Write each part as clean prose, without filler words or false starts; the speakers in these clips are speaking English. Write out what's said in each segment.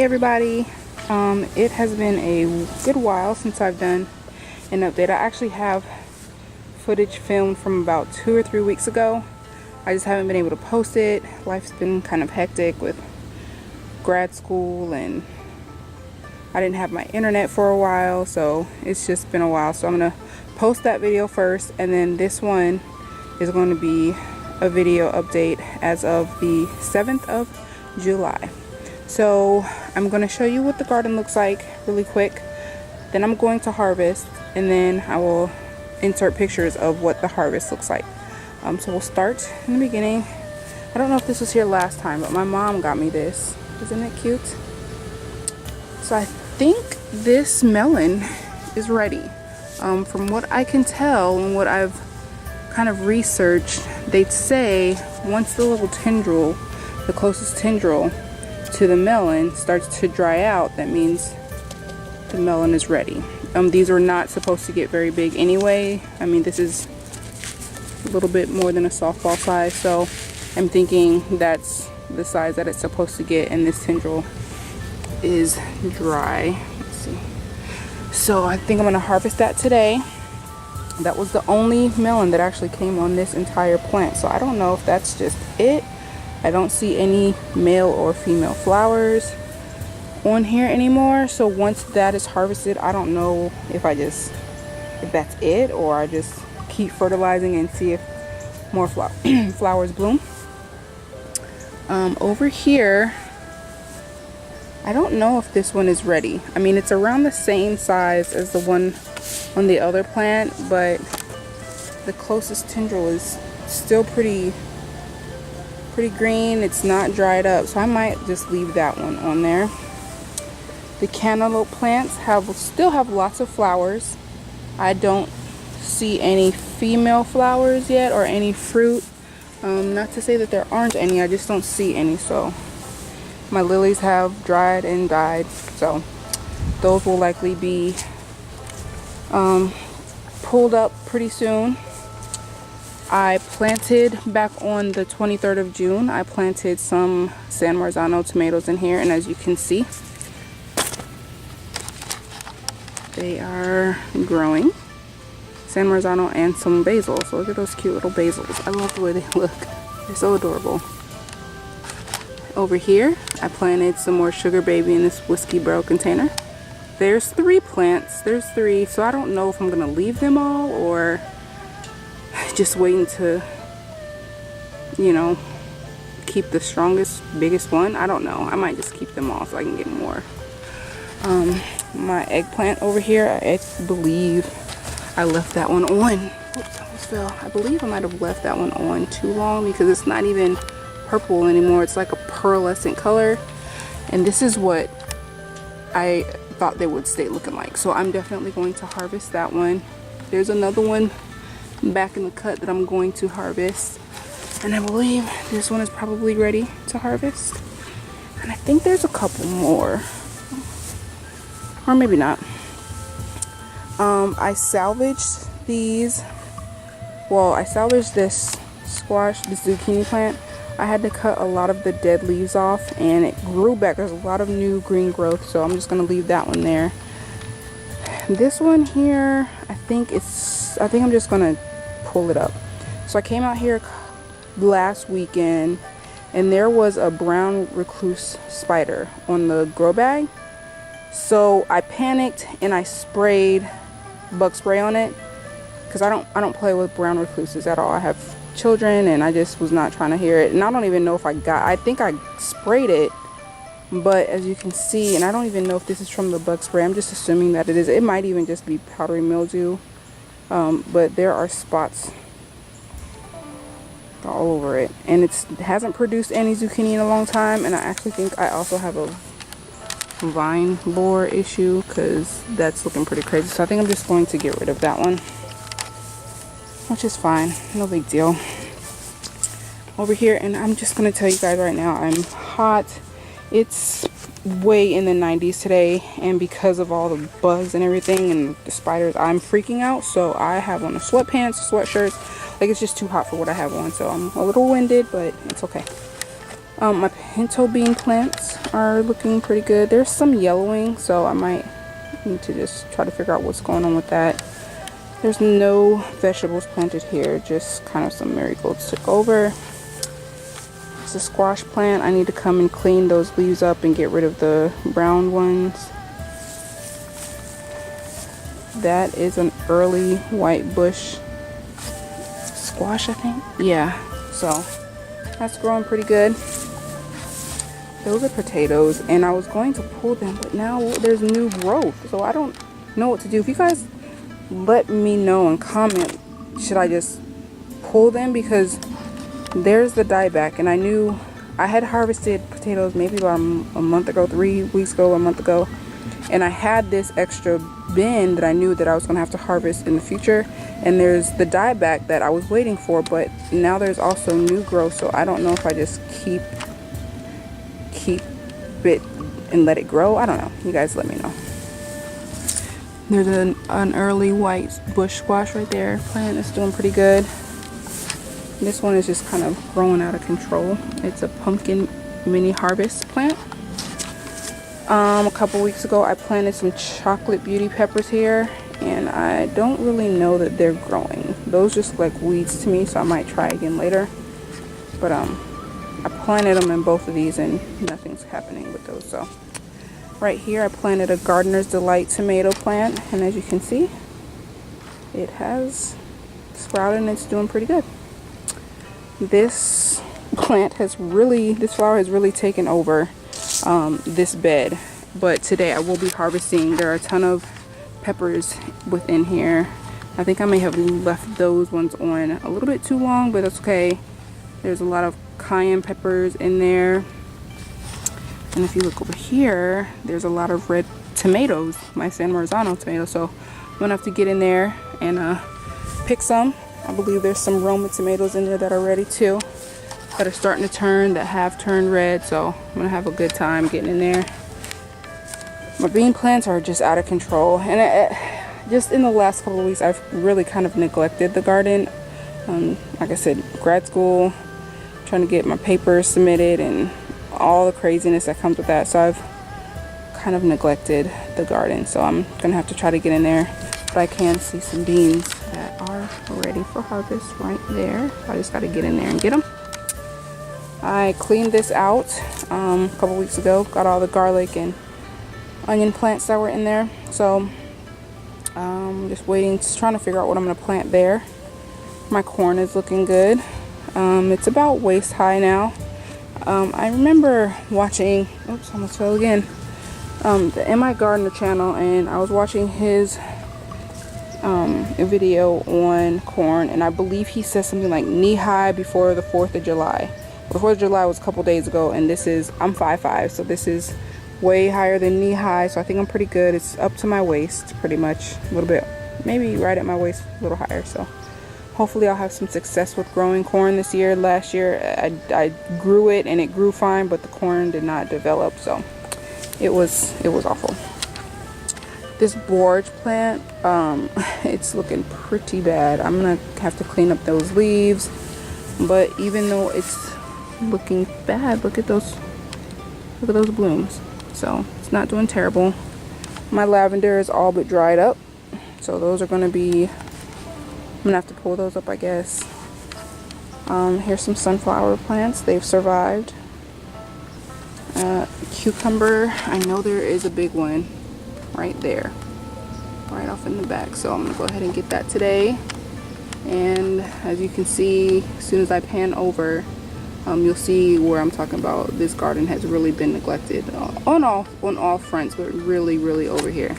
everybody. It has been a good while since I've done an update. I actually have footage filmed from about 2 or 3 weeks ago. I just haven't been able to post it. Life's been kind of hectic with grad school, and I didn't have my internet for a while, so it's just been a while. So I'm gonna post that video first, and then this one is going to be a video update as of the 7th of July. So I'm going to show you what the garden looks like really quick. Then I'm going to harvest, and then I will insert pictures of what the harvest looks like. So we'll start in the beginning. I don't know if this was here last time, but my mom got me this. Isn't it cute? So I think this melon is ready. From what I can tell and what I've kind of researched, they'd say once the little tendril, the closest tendril to the melon starts to dry out, that means the melon is ready. These are not supposed to get very big anyway. I mean, this is a little bit more than a softball size, so I'm thinking that's the size that it's supposed to get, and this tendril is dry. Let's see. So I think I'm gonna harvest that today. That was the only melon that actually came on this entire plant, so I don't know if that's just it. I don't see any male or female flowers on here anymore. So once that is harvested, I don't know if that's it, or I just keep fertilizing and see if more flowers bloom. Over here, I don't know if this one is ready. I mean, it's around the same size as the one on the other plant, but the closest tendril is still pretty green. It's not dried up, so I might just leave that one on there. The cantaloupe plants still have lots of flowers. I don't see any female flowers yet or any fruit. Not to say that there aren't any, I just don't see any. So my lilies have dried and died, so those will likely be pulled up pretty soon. I planted back on the 23rd of June. I planted some San Marzano tomatoes in here, and as you can see, they are growing. San Marzano and some basil. So look at those cute little basils. I love the way they look. They're so adorable. Over here, I planted some more sugar baby in this whiskey barrel container. There's 3 plants. There's 3. So I don't know if I'm gonna leave them all or just waiting to, you know, keep the strongest, biggest one. I don't know. I might just keep them all so I can get more. My eggplant over here, I believe I left that one on. Oops, I almost fell. I believe I might have left that one on too long because it's not even purple anymore. It's like a pearlescent color, and this is what I thought they would stay looking like. So I'm definitely going to harvest that one. There's another one back in the cut that I'm going to harvest, and I believe this one is probably ready to harvest, and I think there's a couple more, or maybe not. I salvaged these. Well, I salvaged this squash, this zucchini plant. I had to cut a lot of the dead leaves off, and it grew back. There's a lot of new green growth, so I'm just gonna leave that one there. This one here, I think I'm just gonna pull it up. So I came out here last weekend, and there was a brown recluse spider on the grow bag. So I panicked and I sprayed bug spray on it, because I don't play with brown recluses at all. I have children, and I just was not trying to hear it. And I don't even know if I think I sprayed it, but as you can see, and I don't even know if this is from the bug spray. I'm just assuming that it is. It might even just be powdery mildew, but there are spots all over it, and it hasn't produced any zucchini in a long time. And I actually think I also have a vine borer issue, because that's looking pretty crazy. So I think I'm just going to get rid of that one, which is fine, no big deal. Over here, and I'm just gonna tell you guys right now, I'm hot. It's way in the 90s today, and because of all the bugs and everything and the spiders, I'm freaking out. So I have on the sweatpants, sweatshirts. Like, it's just too hot for what I have on, so I'm a little winded, but it's okay. My pinto bean plants are looking pretty good. There's some yellowing, so I might need to just try to figure out what's going on with that. There's no vegetables planted here, just kind of some marigolds took over. It's a squash plant. I need to come and clean those leaves up and get rid of the brown ones. That is an early white bush squash, I think. Yeah, so that's growing pretty good. Those are potatoes, and I was going to pull them, but now there's new growth, so I don't know what to do. If you guys let me know and comment, should I just pull them? Because there's the dieback, and I knew I had harvested potatoes maybe about a month ago, 3 weeks ago, a month ago, and I had this extra bin that I knew that I was going to have to harvest in the future, and there's the dieback that I was waiting for, but now there's also new growth, so I don't know if I just keep it and let it grow. I don't know. You guys let me know. There's an early white bush squash right there. Plant is doing pretty good. This one is just kind of growing out of control. It's a pumpkin mini harvest plant. A couple weeks ago I planted some chocolate beauty peppers here, and I don't really know that they're growing. Those just look like weeds to me, so I might try again later. But I planted them in both of these and nothing's happening with those. So right here I planted a Gardener's Delight tomato plant, and as you can see, it has sprouted and it's doing pretty good. This flower has really taken over this bed, but today I will be harvesting. There are a ton of peppers within here. I think I may have left those ones on a little bit too long, but that's okay. There's a lot of cayenne peppers in there, and if you look over here, there's a lot of red tomatoes, my San Marzano tomatoes, so I'm gonna have to get in there and pick some. I believe there's some Roma tomatoes in there that are ready too, that are starting to turn, that have turned red, so I'm gonna have a good time getting in there. My bean plants are just out of control, and just in the last couple of weeks I've really kind of neglected the garden. Like I said, grad school, trying to get my papers submitted and all the craziness that comes with that, so I've kind of neglected the garden, so I'm gonna have to try to get in there. But I can see some beans that are ready for harvest right there. I just got to get in there and get them. I cleaned this out a couple weeks ago, got all the garlic and onion plants that were in there, so just waiting, trying to figure out what I'm going to plant there. My corn is looking good. It's about waist high now. I remember watching, oops, almost fell again, the M.I. Gardener channel, and I was watching his a video on corn, and I believe he said something like knee high before the 4th of July. The 4th of July was a couple days ago, and this is, I'm 5'5", so this is way higher than knee high, so I think I'm pretty good. It's up to my waist pretty much, a little bit, maybe right at my waist, a little higher, so hopefully I'll have some success with growing corn this year. Last year I grew it and it grew fine, but the corn did not develop, so it was awful. This borage plant, it's looking pretty bad. I'm gonna have to clean up those leaves, but even though it's looking bad, look at those blooms. So it's not doing terrible. My lavender is all but dried up, so those are gonna be, I'm gonna have to pull those up, I guess. Here's some sunflower plants. They've survived. Cucumber, I know there is a big one right there, right off in the back, so I'm gonna go ahead and get that today. And as you can see, as soon as I pan over, you'll see where I'm talking about. This garden has really been neglected on all fronts, but really over here.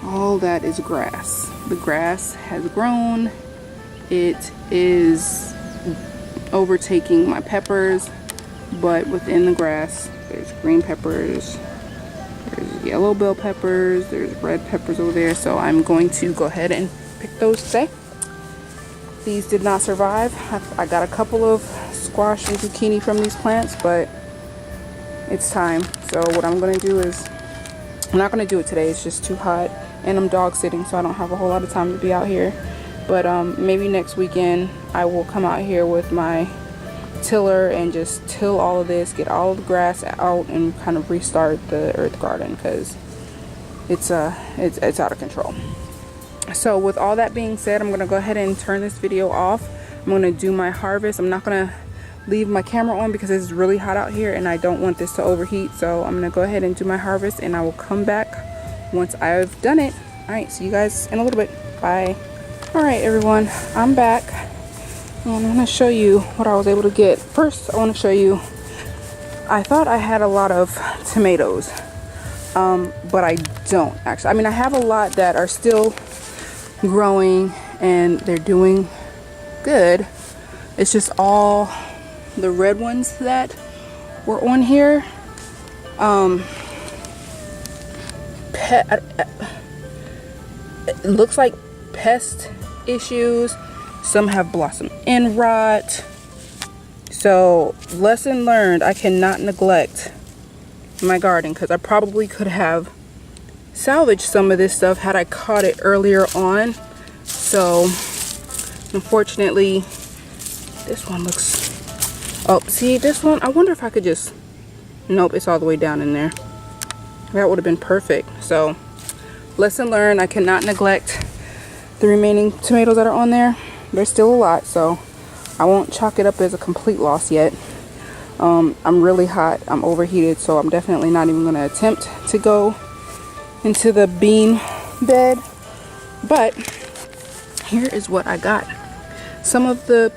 All that is grass. The grass has grown. It is overtaking my peppers, but within the grass there's green peppers, there's yellow bell peppers, there's red peppers over there, so I'm going to go ahead and pick those today. These did not survive. I got a couple of squash and zucchini from these plants, but it's time. So what I'm going to do is, I'm not going to do it today, it's just too hot, and I'm dog sitting, so I don't have a whole lot of time to be out here. But maybe next weekend I will come out here with my tiller and just till all of this, get all of the grass out, and kind of restart the earth garden, because it's out of control. So with all that being said, I'm gonna go ahead and turn this video off. I'm gonna do my harvest. I'm not gonna leave my camera on because it's really hot out here and I don't want this to overheat. So I'm gonna go ahead and do my harvest, and I will come back once I've done it. All right, see you guys in a little bit. Bye. All right, everyone, I'm back, and I'm gonna show you what I was able to get. First, I want to show you, I thought I had a lot of tomatoes, but I don't actually. I mean, I have a lot that are still growing and they're doing good. It's just all the red ones that were on here. It looks like pest issues. Some have blossom end rot. So lesson learned, I cannot neglect my garden, because I probably could have salvaged some of this stuff had I caught it earlier on. So unfortunately, this one looks, oh, see this one, I wonder if I could just, nope, it's all the way down in there. That would have been perfect. So lesson learned, I cannot neglect the remaining tomatoes that are on there. There's still a lot, so I won't chalk it up as a complete loss yet. I'm really hot, I'm overheated, so I'm definitely not even going to attempt to go into the bean bed. But here is what I got. Some of the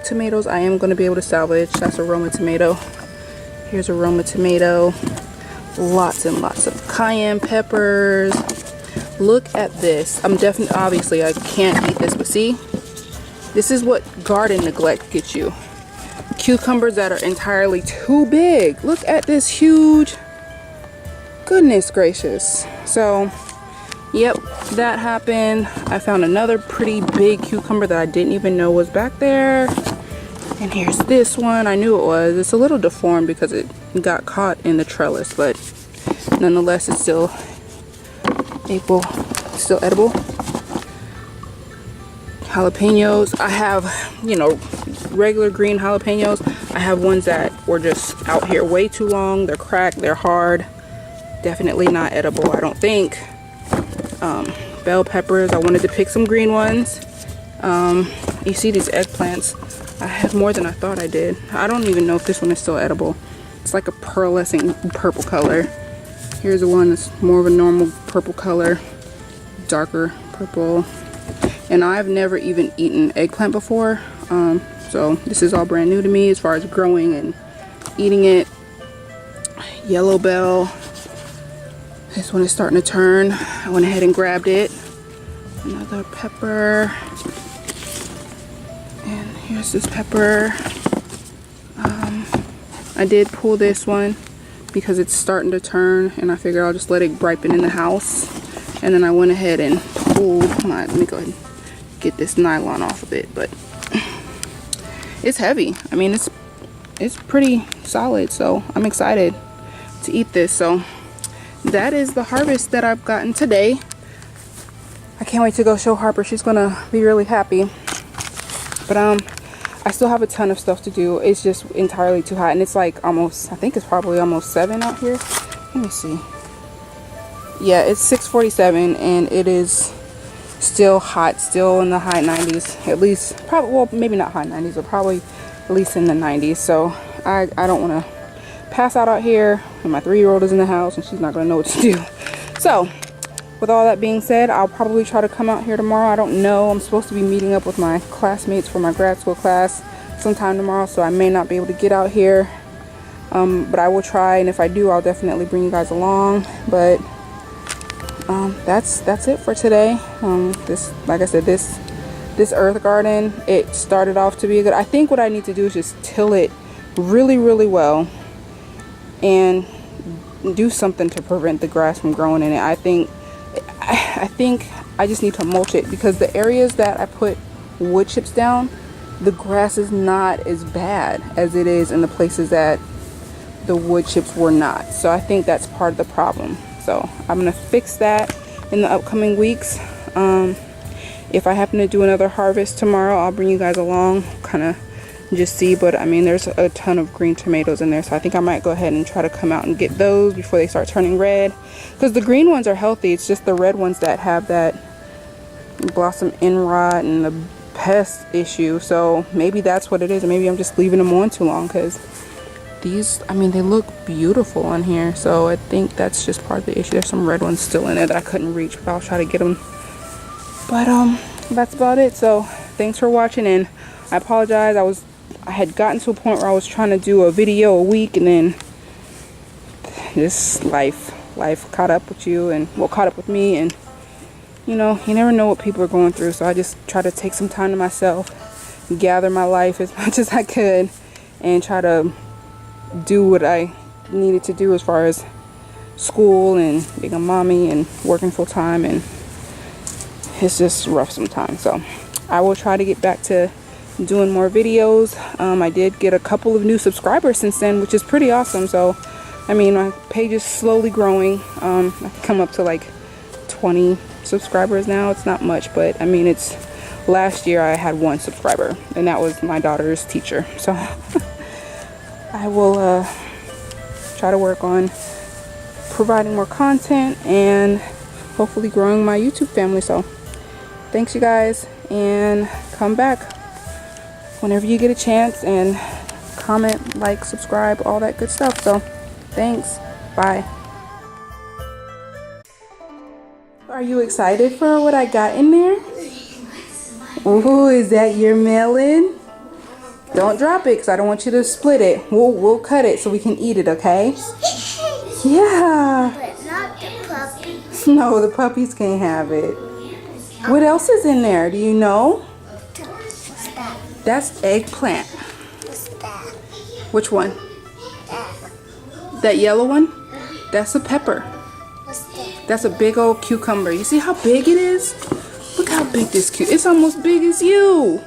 tomatoes I am going to be able to salvage. That's a Roma tomato. Here's a Roma tomato. Lots and lots of cayenne peppers. Look at this. I'm definitely, obviously I can't eat this, but see, this is what garden neglect gets you. Cucumbers that are entirely too big. Look at this huge, goodness gracious. So yep, that happened. I found another pretty big cucumber that I didn't even know was back there. And here's this one. I knew it was. It's a little deformed because it got caught in the trellis, but nonetheless it's still edible. Jalapenos. I have, you know, regular green jalapenos. I have ones that were just out here way too long. They're cracked, they're hard. Definitely not edible, I don't think. Bell peppers. I wanted to pick some green ones. You see these eggplants. I have more than I thought I did. I don't even know if this one is still edible. It's like a pearlescent purple color. Here's the one that's more of a normal purple color, darker purple. And I've never even eaten eggplant before, so this is all brand new to me as far as growing and eating it. Yellow bell. This one is starting to turn. I went ahead and grabbed it. Another pepper. And here's this pepper. I did pull this one because it's starting to turn, and I figured I'll just let it ripen in the house. And then I went ahead and pulled my, let me go ahead and get this nylon off of it, but it's heavy. I mean, it's pretty solid, so I'm excited to eat this. So that is the harvest that I've gotten today. I can't wait to go show Harper. She's gonna be really happy. But I still have a ton of stuff to do. It's just entirely too hot, and it's like almost, I think it's probably almost 7 out here. Let me see. Yeah, it's 6:47 and it is still hot, still in the high 90s, at least. Probably, well, maybe not high 90s, but probably at least in the 90s. So I don't want to pass out here, and my 3-year-old is in the house and she's not going to know what to do. So with all that being said, I'll probably try to come out here tomorrow. I don't know. I'm supposed to be meeting up with my classmates for my grad school class sometime tomorrow, so I may not be able to get out here. But I will try, and if I do, I'll definitely bring you guys along. But that's it for today. This, like I said, this earth garden, it started off to be good. I think what I need to do is just till it really, really well and do something to prevent the grass from growing in it. I think I just need to mulch it, because the areas that I put wood chips down, the grass is not as bad as it is in the places that the wood chips were not. So I think that's part of the problem. So I'm gonna fix that in the upcoming weeks. If I happen to do another harvest tomorrow, I'll bring you guys along, kind of just see, but I mean there's a ton of green tomatoes in there, so I think I might go ahead and try to come out and get those before they start turning red, because the green ones are healthy. It's just the red ones that have that blossom end rot and the pest issue. So maybe that's what it is, and maybe I'm just leaving them on too long, because these, I mean, they look beautiful on here. So I think that's just part of the issue. There's some red ones still in there that I couldn't reach, but I'll try to get them. But that's about it. So thanks for watching, and I apologize. I had gotten to a point where I was trying to do a video a week, and then this life caught up with you, and well, caught up with me, and you know, you never know what people are going through. So I just try to take some time to myself, gather my life as much as I could, and try to do what I needed to do as far as school and being a mommy and working full time, and it's just rough sometimes. So I will try to get back to doing more videos. I did get a couple of new subscribers since then, which is pretty awesome. So I mean, my page is slowly growing. I've come up to like 20 subscribers now. It's not much, but I mean, it's last year I had 1 subscriber, and that was my daughter's teacher. So I will try to work on providing more content and hopefully growing my YouTube family. So thanks you guys, and come back whenever you get a chance, and comment, like, subscribe, all that good stuff. So thanks. Bye. Are you excited for what I got in there? Ooh, is that your melon? Don't drop it, because I don't want you to split it. We'll cut it so we can eat it, okay? Yeah. But not the puppies. No, the puppies can't have it. What else is in there? Do you know? What's that? That's eggplant. What's that? Which one? That. That yellow one? That's a pepper. What's that? That's a big old cucumber. You see how big it is? Look how big this it's almost big as you.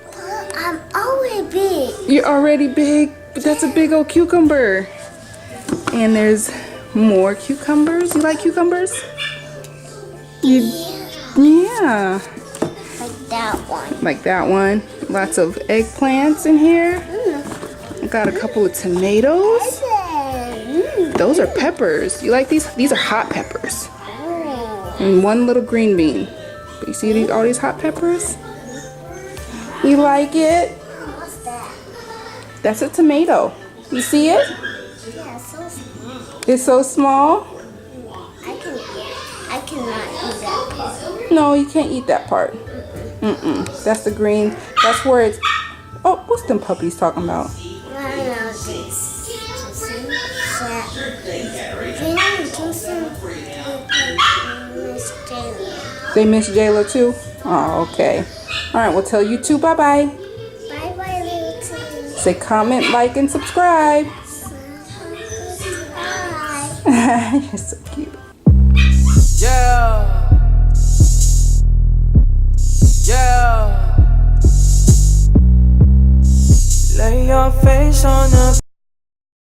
But I'm always big. You're already big, but that's a big old cucumber. And there's more cucumbers. You like cucumbers? Yeah. Like that one. Like that one. Lots of eggplants in here. I got a couple of tomatoes. Those are peppers. You like these? These are hot peppers. And 1 little green bean. But you see all these hot peppers? You like it? What's that? That's a tomato. You see it? Yeah, so small. It's so small. I cannot eat that part. No, you can't eat that part. That's the green. That's where it's. Oh, what's them puppies talking about? I know this. They miss Jayla too? Oh, okay. Alright, we'll tell you too. Bye-bye. Bye-bye, little team. Say comment, like, and subscribe. Bye. You're so cute. Yeah. Yeah. Lay your face on the